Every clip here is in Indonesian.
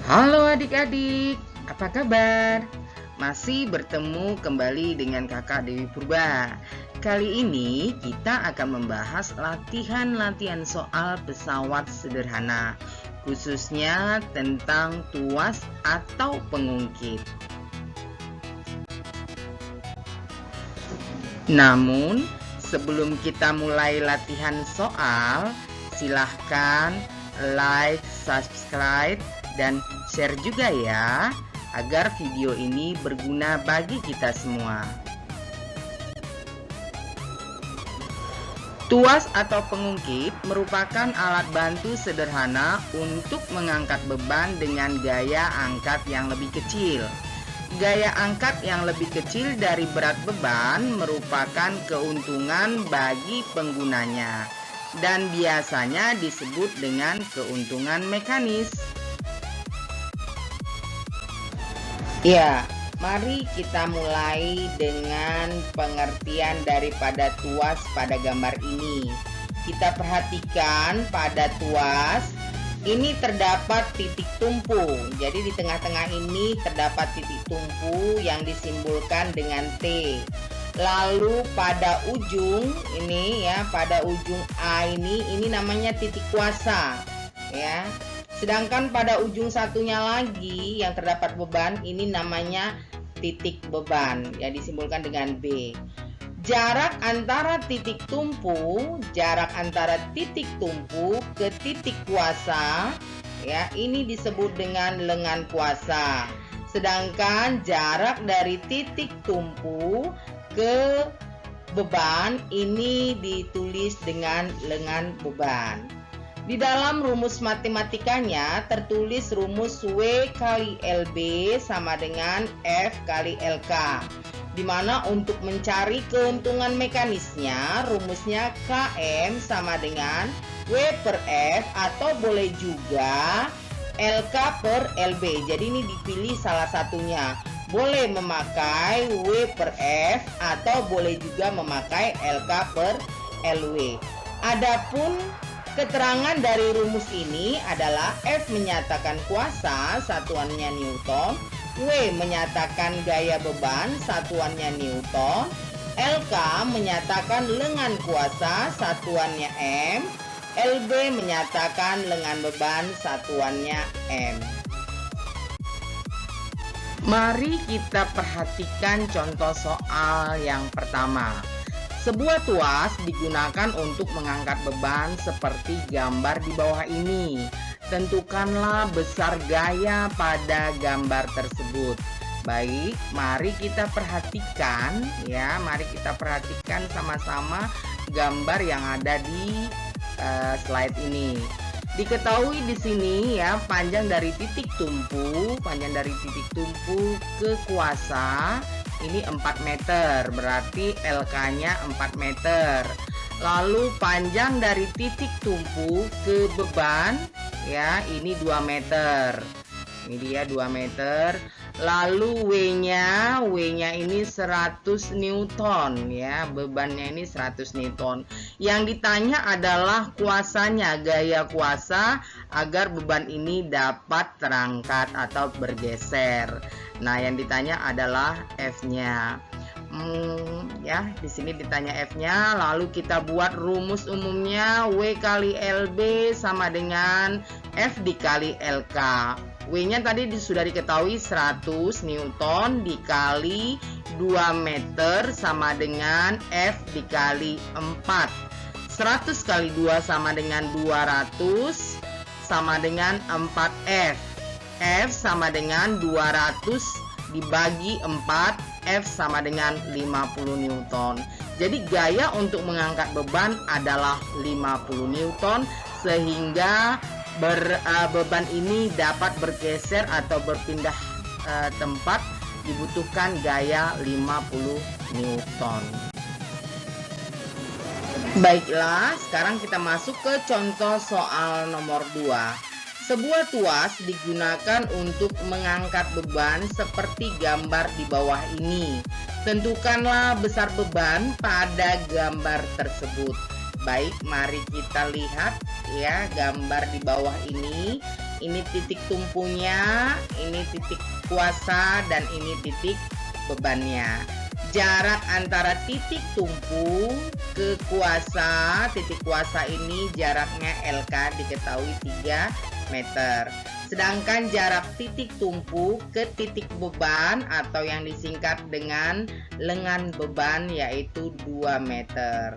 Halo adik-adik, apa kabar? Masih bertemu kembali dengan kakak Dewi Purba. Kali ini kita akan membahas latihan-latihan soal pesawat sederhana, khususnya tentang tuas atau pengungkit. Namun, sebelum kita mulai latihan soal, silahkan like, subscribe, dan share juga ya, agar video ini berguna bagi kita semua. Tuas atau pengungkit merupakan alat bantu sederhana untuk mengangkat beban dengan gaya angkat yang lebih kecil. Gaya angkat yang lebih kecil dari berat beban merupakan keuntungan bagi penggunanya dan biasanya disebut dengan keuntungan mekanis. Ya, mari kita mulai dengan pengertian daripada tuas pada gambar ini. Kita perhatikan pada tuas, ini terdapat titik tumpu. Jadi di tengah-tengah ini terdapat titik tumpu yang disimbolkan dengan T. Lalu pada ujung ini ya, pada ujung A ini namanya titik kuasa ya. Sedangkan pada ujung satunya lagi yang terdapat beban ini namanya titik beban ya, disimbolkan dengan B. Jarak antara titik tumpu ke titik kuasa ya, ini disebut dengan lengan kuasa. Sedangkan jarak dari titik tumpu ke beban ini ditulis dengan lengan beban. Di dalam rumus matematikanya tertulis rumus W kali LB sama dengan F kali LK, di mana untuk mencari keuntungan mekanisnya rumusnya KM sama dengan W per F atau boleh juga LK per LB. Jadi ini dipilih salah satunya. Boleh memakai W per F atau boleh juga memakai LK per LW. Adapun keterangan dari rumus ini adalah F menyatakan kuasa, satuannya Newton, W menyatakan gaya beban, satuannya Newton, LK menyatakan lengan kuasa, satuannya M, LB menyatakan lengan beban, satuannya M. Mari kita perhatikan contoh soal yang pertama. Sebuah tuas digunakan untuk mengangkat beban seperti gambar di bawah ini. Tentukanlah besar gaya pada gambar tersebut. Baik, mari kita perhatikan ya, mari kita perhatikan sama-sama gambar yang ada di slide ini. Diketahui di sini ya, panjang dari titik tumpu ke kuasa ini 4 meter, berarti LK-nya 4 meter. Lalu panjang dari titik tumpu ke beban ya, ini 2 meter. Ini dia 2 meter. Lalu W-nya ini 100 Newton ya, bebannya ini 100 Newton. Yang ditanya adalah kuasanya, gaya kuasa agar beban ini dapat terangkat atau bergeser. Nah, yang ditanya adalah F-nya. Ya, di sini ditanya F-nya, lalu kita buat rumus umumnya W kali LB sama dengan F dikali LK. W-nya tadi sudah diketahui 100 Newton dikali 2 meter sama dengan F dikali 4. 100 kali 2 sama dengan 200 sama dengan 4F. F sama dengan 200 dibagi 4, F sama dengan 50 Newton. Jadi gaya untuk mengangkat beban adalah 50 Newton sehingga beban ini dapat bergeser atau berpindah tempat, dibutuhkan gaya 50 Newton. Baiklah, sekarang kita masuk ke contoh soal nomor 2. Sebuah tuas digunakan untuk mengangkat beban seperti gambar di bawah ini. Tentukanlah besar beban pada gambar tersebut. Baik, mari kita lihat ya gambar di bawah ini. ini titik tumpunya, ini titik kuasa, dan ini titik bebannya. Jarak antara titik tumpu ke kuasa, titik kuasa ini jaraknya LK diketahui 3 meter. Sedangkan jarak titik tumpu ke titik beban atau yang disingkat dengan lengan beban yaitu 2 meter.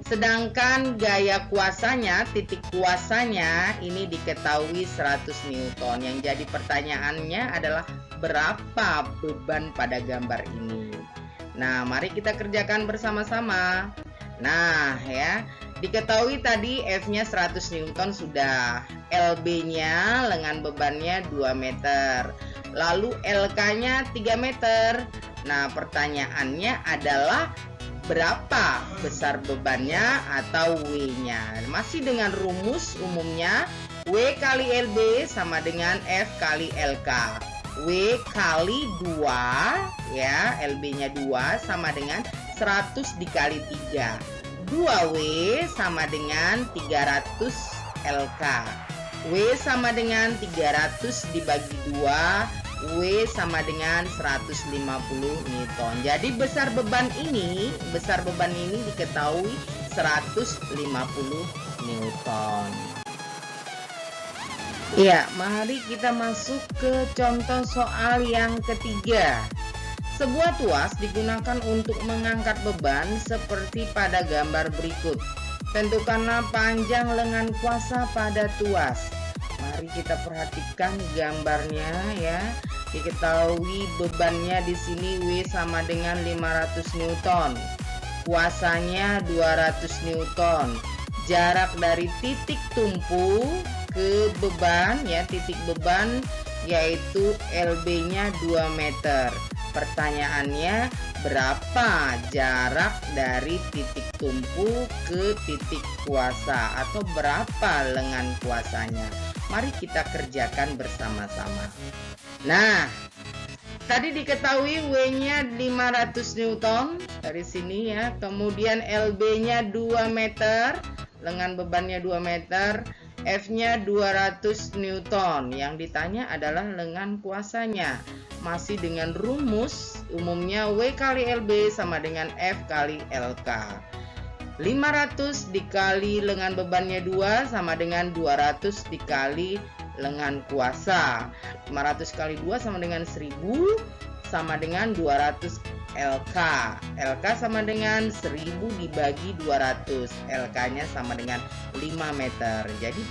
Sedangkan gaya kuasanya, titik kuasanya ini diketahui 100 Newton. Yang jadi pertanyaannya adalah berapa beban pada gambar ini. Nah, mari kita kerjakan bersama-sama. Nah, ya, diketahui tadi F-nya 100 Newton sudah. LB-nya, lengan bebannya 2 meter. Lalu LK-nya 3 meter. Nah, pertanyaannya adalah berapa besar bebannya atau W-nya. Masih dengan rumus umumnya, W kali LB sama dengan F kali LK. W kali 2, ya, LB-nya 2 sama dengan 100 dikali 3. 2W sama dengan 300 LK. W sama dengan 300 dibagi 2, W sama dengan 150 Newton. Jadi besar beban ini diketahui 150 Newton. Ya, mari kita masuk ke contoh soal yang ketiga. Sebuah tuas digunakan untuk mengangkat beban seperti pada gambar berikut. Tentukanlah panjang lengan kuasa pada tuas. Mari kita perhatikan gambarnya ya. Diketahui bebannya di sini W sama dengan 500 Newton. Kuasanya 200 Newton. Jarak dari titik tumpu ke beban ya, titik beban yaitu LB-nya 2 meter. Pertanyaannya, berapa jarak dari titik tumpu ke titik kuasa atau berapa lengan kuasanya? Mari kita kerjakan bersama-sama. Nah, tadi diketahui W-nya 500 Newton dari sini ya. Kemudian LB-nya 2 meter, lengan bebannya 2 meter. F-nya 200 Newton. Yang ditanya adalah lengan kuasanya. Masih dengan rumus umumnya W kali LB sama dengan F kali LK. 500 dikali lengan bebannya 2 sama dengan 200 dikali lengan kuasa. 500 kali 2 sama dengan 1000 sama dengan 200 LK. LK sama dengan 1000 dibagi 200. LK-nya sama dengan 5 meter. Jadi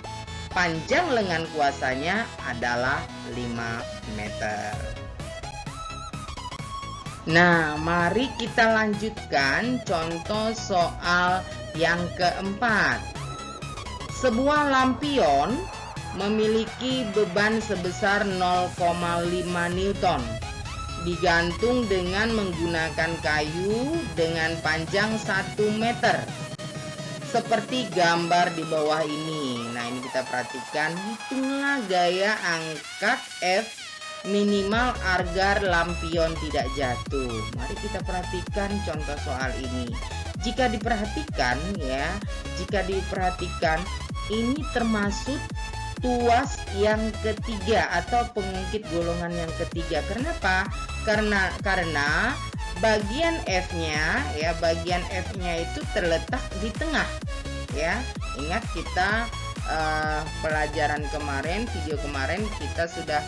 panjang lengan kuasanya adalah 5 meter. Nah, mari kita lanjutkan contoh soal yang keempat. Sebuah lampion memiliki beban sebesar 0,5 Newton. Digantung dengan menggunakan kayu dengan panjang 1 meter. Seperti gambar di bawah ini. Nah, ini kita perhatikan, hitunglah gaya angkat F minimal agar lampion tidak jatuh. Mari kita perhatikan contoh soal ini. Jika diperhatikan ya, ini termasuk tuas yang ketiga atau pengungkit golongan yang ketiga. Kenapa? Karena bagian F-nya ya, bagian F-nya itu terletak di tengah ya. Ingat kita pelajaran kemarin, video kemarin kita sudah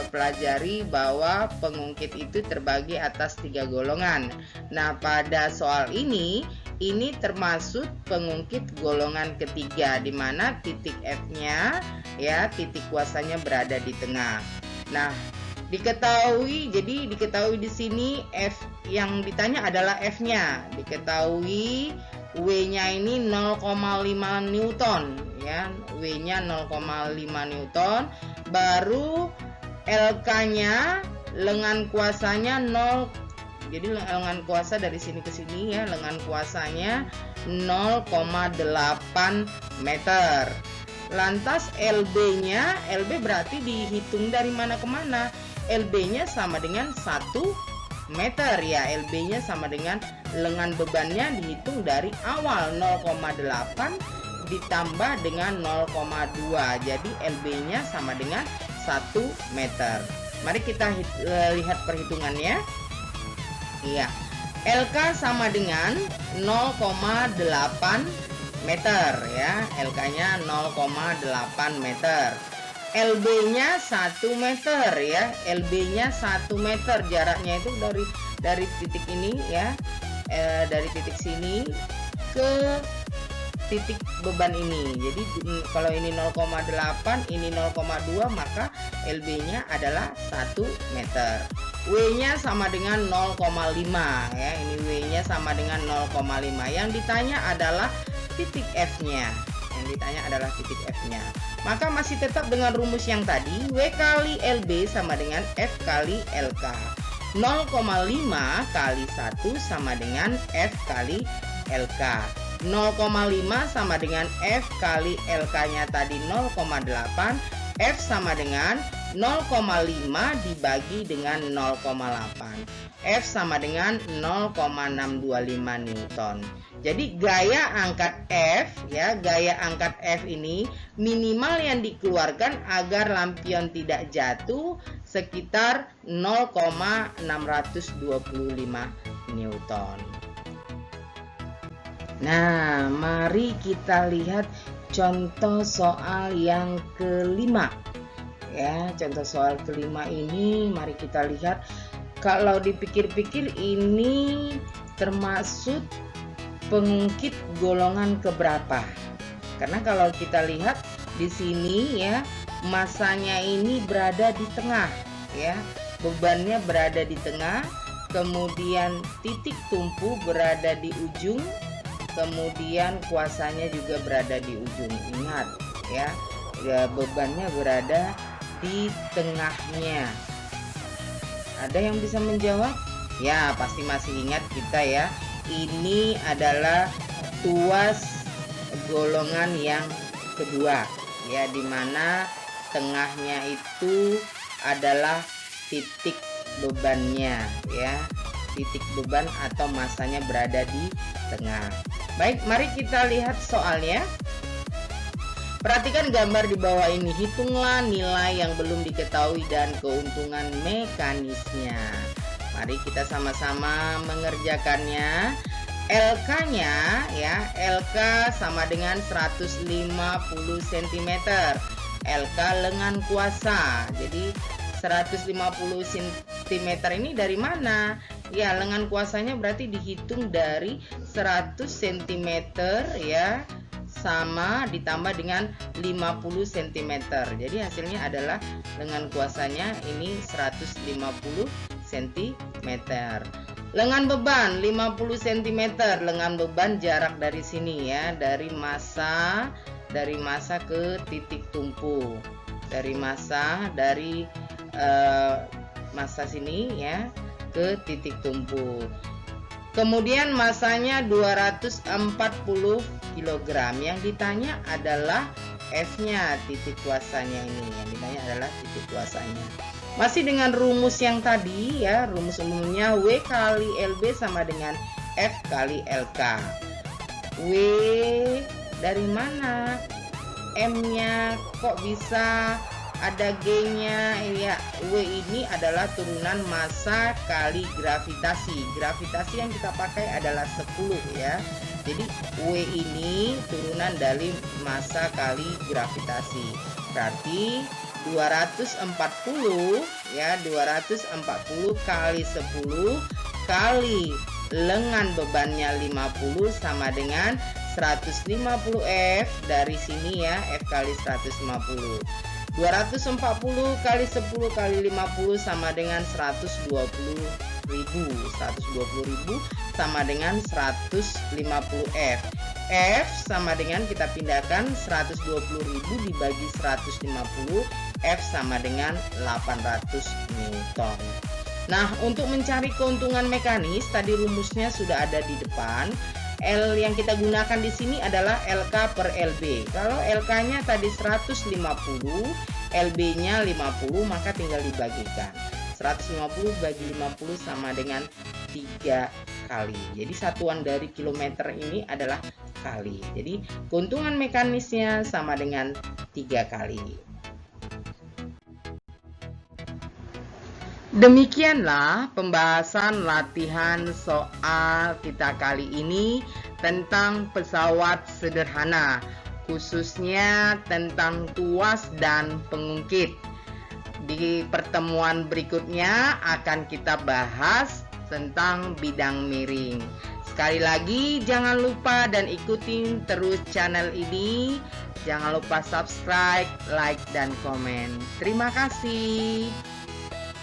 pelajari bahwa pengungkit itu terbagi atas 3 golongan. Nah, pada soal ini termasuk pengungkit golongan ketiga, di mana titik F-nya ya, titik kuasanya berada di tengah. Nah, diketahui di sini F yang ditanya adalah F-nya. Diketahui W-nya ini 0,5 Newton ya. W-nya 0,5 Newton. Baru LK-nya, lengan kuasanya 0. Jadi lengan kuasa dari sini ke sini ya, lengan kuasanya 0,8 meter. Lantas LB-nya, LB berarti dihitung dari mana ke mana? LB-nya sama dengan 1 meter ya. LB-nya sama dengan lengan bebannya dihitung dari awal 0,8 ditambah dengan 0,2. Jadi LB-nya sama dengan 1 meter. Mari kita lihat perhitungannya. Iya. LK sama dengan 0,8 meter ya. LK-nya 0,8 meter. LB-nya 1 meter ya. LB-nya 1 meter. Jaraknya itu dari titik ini ya. Dari titik sini ke titik beban ini. Jadi kalau ini 0,8, ini 0,2, maka LB-nya adalah 1 meter. W-nya sama dengan 0,5 ya. Ini W-nya sama dengan 0,5. Yang ditanya adalah titik F-nya. Yang ditanya adalah titik F-nya. Maka masih tetap dengan rumus yang tadi, W kali LB sama dengan F kali LK. 0,5 kali 1 sama dengan F kali LK. 0,5 sama dengan F kali LK-nya tadi 0,8. F sama dengan 0,5 dibagi dengan 0,8. F sama dengan 0,625 Newton. Jadi gaya angkat F ya, gaya angkat F ini minimal yang dikeluarkan agar lampion tidak jatuh sekitar 0,625 Newton. Nah, mari kita lihat contoh soal yang kelima. Ya, contoh soal kelima ini mari kita lihat. Kalau dipikir-pikir ini termasuk pengungkit golongan keberapa? Karena kalau kita lihat di sini ya, masanya ini berada di tengah ya. Bebannya berada di tengah, kemudian titik tumpu berada di ujung, kemudian kuasanya juga berada di ujung. Ingat ya, bebannya berada di tengahnya. Ada yang bisa menjawab? Ya, pasti masih ingat kita ya. Ini adalah tuas golongan yang kedua ya, dimana tengahnya itu adalah titik bebannya ya. Titik beban atau masanya berada di tengah. Baik, mari kita lihat soalnya. Perhatikan gambar di bawah ini. Hitunglah nilai yang belum diketahui dan keuntungan mekanisnya. Mari kita sama-sama mengerjakannya. LK-nya ya, LK sama dengan 150 cm. LK lengan kuasa. Jadi 150 cm ini dari mana? Ya, lengan kuasanya berarti dihitung dari 100 cm ya, sama ditambah dengan 50 cm. Jadi hasilnya adalah lengan kuasanya ini 150 cm. Lengan beban 50 cm. Lengan beban jarak dari sini ya, dari massa ke titik tumpu. Dari massa massa sini ya ke titik tumpu. Kemudian masanya 240 kg. Yang ditanya adalah F-nya, titik kuasanya ini. Yang ditanya adalah titik kuasanya. Masih dengan rumus yang tadi ya, rumus umumnya W kali LB sama dengan F kali LK. W dari mana? M-nya kok bisa ada G-nya ya. W ini adalah turunan massa kali gravitasi. Gravitasi yang kita pakai adalah 10 ya. Jadi W ini turunan dari massa kali gravitasi. Berarti 240 ya, 240 kali 10 kali lengan bebannya 50 sama dengan 150 F dari sini ya, F kali 150. 240 kali 10 kali 50 sama dengan 120.000. 120.000 sama dengan 150 F. F sama dengan, kita pindahkan 120.000 dibagi 150, F sama dengan 800 Newton. Nah, untuk mencari keuntungan mekanis, tadi rumusnya sudah ada di depan. L yang kita gunakan di sini adalah LK per LB. Kalau LK-nya tadi 150, LB-nya 50, maka tinggal dibagikan. 150 bagi 50 sama dengan 3 kali. Jadi satuan dari kilometer ini adalah kali. Jadi keuntungan mekanisnya sama dengan 3 kali. Demikianlah pembahasan latihan soal kita kali ini tentang pesawat sederhana, khususnya tentang tuas dan pengungkit. Di pertemuan berikutnya akan kita bahas tentang bidang miring. Sekali lagi jangan lupa dan ikutin terus channel ini. Jangan lupa subscribe, like, dan komen. Terima kasih.